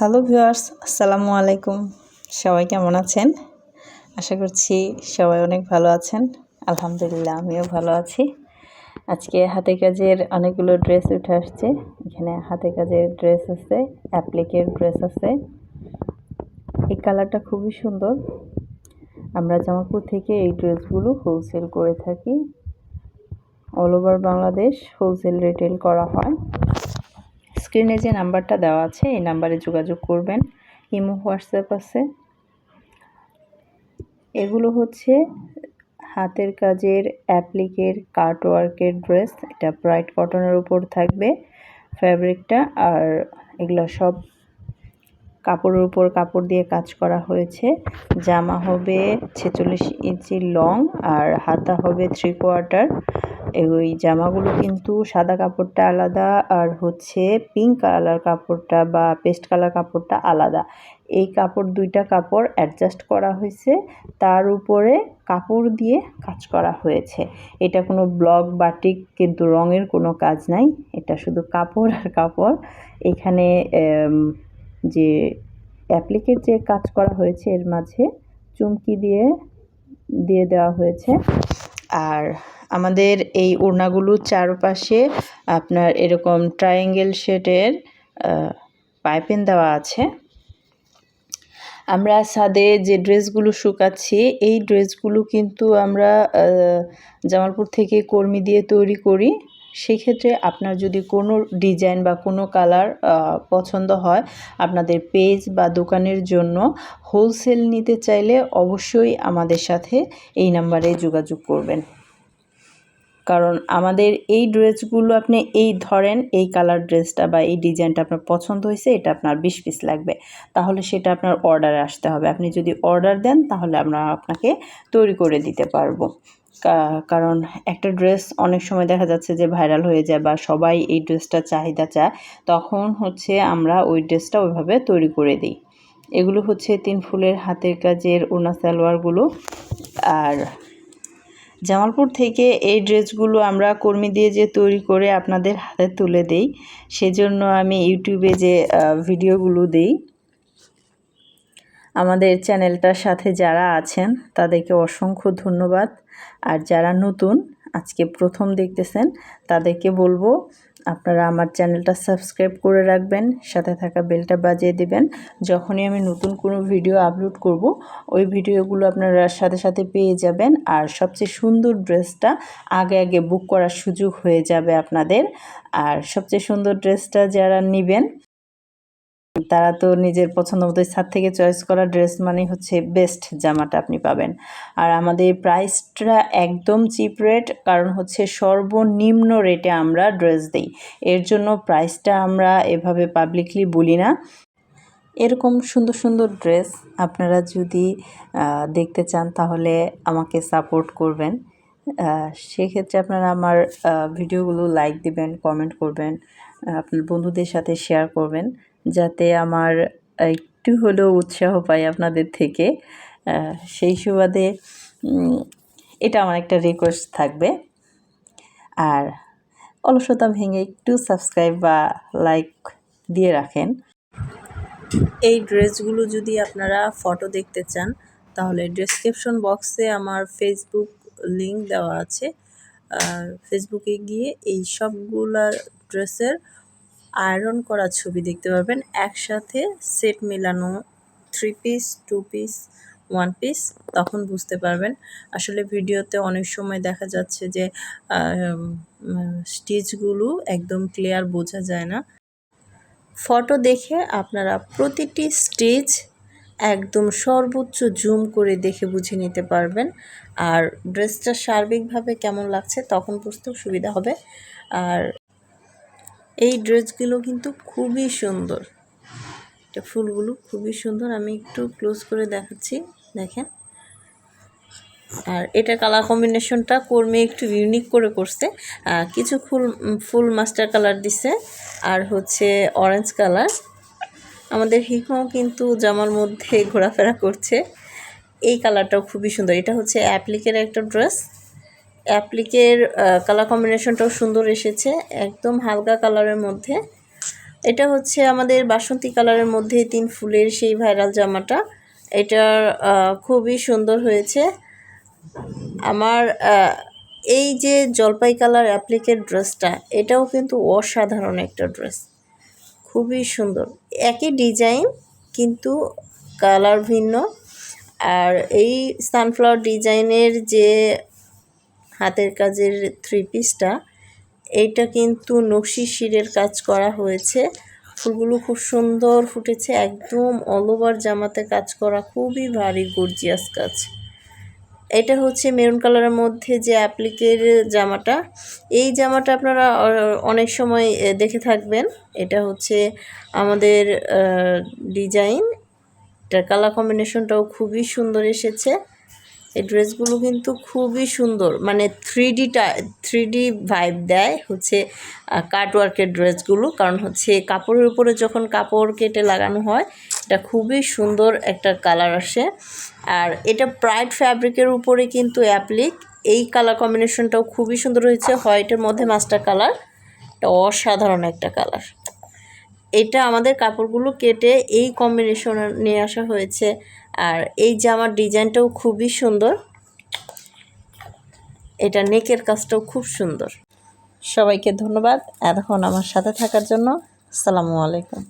Hello viewers, আসসালামু আলাইকুম। সবাই কেমন আছেন? আশা করছি সবাই অনেক ভালো আছেন। আলহামদুলিল্লাহ আমিও ভালো আছি। আজকে হাতে কাজের অনেকগুলো ড্রেস উঠে আসছে। এখানে হাতে কাজের ড্রেস আছে, অ্যাপ্লিকের ড্রেস আছে। এই কালারটা খুবই সুন্দর। আমরা জামালপুর থেকে এই ড্রেসগুলো হোলসেল করে থাকি। All over Bangladesh wholesale retail করা হয়। স্ক্রিনে যে নাম্বারটা দেওয়া আছে এই নাম্বারে যোগাযোগ করবেন। ইমো, হোয়াটসঅ্যাপ আছে। এগুলো হচ্ছে হাতের কাজের অ্যাপ্লিকের কাটওয়ার্কের ড্রেস। এটা ব্রাইট কটনের উপর থাকবে ফ্যাব্রিকটা, আর এগুলো সব কাপড়ের উপর কাপড় দিয়ে কাজ করা হয়েছে। জামা হবে 46 ইঞ্চি লং আর হাতা হবে 3/4। ওই জামাগুলো কিন্তু সাদা কাপড়টা আলাদা আর হচ্ছে পিঙ্ক কালার কাপড়টা বা পেস্ট কালার কাপড়টা আলাদা। এই কাপড় দুইটা কাপড় অ্যাডজাস্ট করা হয়েছে, তার উপরে কাপড় দিয়ে কাজ করা হয়েছে। এটা কোনো ব্লক বাটিক কিন্তু রঙের কোনো কাজ নাই, এটা শুধু কাপড় আর কাপড়। এখানে যে অ্যাপ্লিকের যে কাজ করা হয়েছে এর মাঝে চুমকি দিয়ে দেওয়া হয়েছে। আর আমাদের এই ওড়নাগুলো চারপাশে আপনার এরকম ট্রায়াঙ্গেল শেডের পাইপিং দেওয়া আছে। আমরা ছাদে যে ড্রেসগুলো শুকাচ্ছি এই ড্রেসগুলো কিন্তু আমরা জামালপুর থেকে কর্মী দিয়ে তৈরি করি। সেক্ষেত্রে আপনার যদি কোনো ডিজাইন বা কোনো কালার পছন্দ হয়, আপনাদের পেজ বা দোকানের জন্য হোলসেল নিতে চাইলে অবশ্যই আমাদের সাথে এই নাম্বারে যোগাযোগ করবেন। কারণ আমাদের এই ড্রেসগুলো আপনি এই ধরেন এই কালার ড্রেসটা বা এই ডিজাইনটা আপনার পছন্দ হয়েছে, এটা আপনার 20 পিস লাগবে, তাহলে সেটা আপনার অর্ডারে আসতে হবে। আপনি যদি অর্ডার দেন তাহলে আমরা আপনাকে তৈরি করে দিতে পারবো। কারণ একটা ড্রেস অনেক সময় দেখা যাচ্ছে যে ভাইরাল হয়ে যায় বা সবাই এই ড্রেসটা চাহিদা চায়, তখন হচ্ছে আমরা ওই ড্রেসটা ওইভাবে তৈরি করে দিই। এগুলো হচ্ছে 3 ফুলের হাতের কাজের ওড়না সালোয়ারগুলো। আর জামালপুর থেকে এই ড্রেসগুলো আমরা কর্মী দিয়ে যে তৈরি করে আপনাদের হাতে তুলে দেই, সেজন্য আমি ইউটিউবে যে ভিডিওগুলো দেই, আমাদের চ্যানেলটার সাথে যারা আছেন তাদেরকে অসংখ্য ধন্যবাদ। আর যারা নতুন আজকে প্রথম দেখতেছেন তাদেরকে বলবো আপনারা আমার চ্যানেলটা সাবস্ক্রাইব করে রাখবেন, সাথে থাকা বেলটা বাজিয়ে দেবেন। যখনই আমি নতুন কোনো ভিডিও আপলোড করব ওই ভিডিওগুলো আপনারা সাথে সাথে পেয়ে যাবেন। আর সবচেয়ে সুন্দর ড্রেসটা আগে আগে বুক করার সুযোগ হয়ে যাবে আপনাদের। আর সবচেয়ে সুন্দর ড্রেসটা যারা নেবেন তারা তো নিজের পছন্দ মতো ছাদ থেকে চয়েস করা ড্রেস মানে হচ্ছে বেস্ট জামাটা আপনি পাবেন। আর আমাদের প্রাইসটা একদম চিপ রেট, কারণ হচ্ছে সর্বনিম্ন রেটে আমরা ড্রেস দিই, এর জন্য প্রাইসটা আমরা এভাবে পাবলিকলি বলি না। এরকম সুন্দর সুন্দর ড্রেস আপনারা যদি দেখতে চান তাহলে আমাকে সাপোর্ট করবেন। সেক্ষেত্রে আপনারা আমার ভিডিওগুলো লাইক দিবেন, কমেন্ট করবেন, আপনার বন্ধুদের সাথে শেয়ার করবেন, যাতে আমার একটু হলেও উৎসাহ পাই আপনাদের থেকে। সেই সুবাদে এটা আমার একটা রিকোয়েস্ট থাকবে। আর অলসতা ভেঙে একটু সাবস্ক্রাইব বা লাইক দিয়ে রাখেন। এই ড্রেসগুলো যদি আপনারা ফটো দেখতে চান তাহলে ডেসক্রিপশন বক্সে আমার ফেসবুক লিংক দেওয়া আছে। আর ফেসবুকে গিয়ে এই সবগুলা ড্রেসের আয়রন করা ছবি দেখতে পারবেন, একসাথে সেট মেলানো 3 পিস, 2 পিস, 1 পিস, তখন বুঝতে পারবেন। আসলে ভিডিওতে অনেক সময় দেখা যাচ্ছে যে স্টিচগুলো একদম ক্লিয়ার বোঝা যায় না। ফটো দেখে আপনারা প্রতিটি স্টিচ একদম সর্বোচ্চ জুম করে দেখে বুঝে নিতে পারবেন। আর ড্রেসটা সার্বিকভাবে কেমন লাগছে তখন বুঝতেও সুবিধা হবে। আর এই ড্রেসগুলো কিন্তু খুবই সুন্দর, এটা ফুলগুলো খুবই সুন্দর। আমি একটু ক্লোজ করে দেখাচ্ছি, দেখেন। আর এটা কালার কম্বিনেশনটা কর্মী একটু ইউনিক করে করছে, কিছু ফুল মাস্টার কালার দিছে আর হচ্ছে অরেঞ্জ কালার। আমাদের হিকমাও কিন্তু জামার মধ্যে ঘোরাফেরা করছে। এই কালারটাও খুবই সুন্দর, এটা হচ্ছে অ্যাপ্লিকের একটা ড্রেস। অ্যাপ্লিকের কালার কম্বিনেশনটাও সুন্দর এসেছে, একদম হালকা কালারের মধ্যে। এটা হচ্ছে আমাদের বাসন্তী কালারের মধ্যে 3 ফুলের সেই ভাইরাল জামাটা। এটার খুবই সুন্দর হয়েছে। আমার এই যে জলপাই কালার অ্যাপ্লিকের ড্রেসটা, এটাও কিন্তু অসাধারণ একটা ড্রেস, খুবই সুন্দর। একই ডিজাইন কিন্তু কালার ভিন্ন। আর এই সানফ্লাওয়ার ডিজাইনের যে হাতের কাজের 3 পিসটা, এইটা কিন্তু নকশি শিরের কাজ করা হয়েছে। ফুলগুলো খুব সুন্দর ফুটেছে, একদম অল ওভার জামাতে কাজ করা, খুবই ভারী গর্জিয়াস কাজ। এটা হচ্ছে মেরুন কালারের মধ্যে যে অ্যাপ্লিকের জামাটা। এই জামাটা আপনারা অনেক সময় দেখে থাকবেন। এটা হচ্ছে আমাদের ডিজাইন, এটার কালার কম্বিনেশনটাও খুবই সুন্দর এসেছে। এই ড্রেসগুলো কিন্তু খুবই সুন্দর, মানে 3D ভাইব দেয় হচ্ছে কাটওয়ার্কের ড্রেসগুলো। কারণ হচ্ছে কাপড়ের উপরে যখন কাপড় কেটে লাগানো হয়, এটা খুবই সুন্দর একটা কালার আসে। আর এটা প্রাইড ফ্যাব্রিকের উপরে কিন্তু অ্যাপ্লিক। এই কালার কম্বিনেশনটাও খুবই সুন্দর হয়েছে, হোয়াইটের মধ্যে মাস্টার কালার, এটা অসাধারণ একটা কালার। এটা আমাদের কাপড়গুলো কেটে এই কম্বিনেশন নিয়ে আসা হয়েছে। আর এই জামার ডিজাইনটাও খুবই সুন্দর, এটা নেকের কাজটাও খুব সুন্দর। সবাইকে ধন্যবাদ এতক্ষণ আমার সাথে থাকার জন্য। আসসালামু আলাইকুম।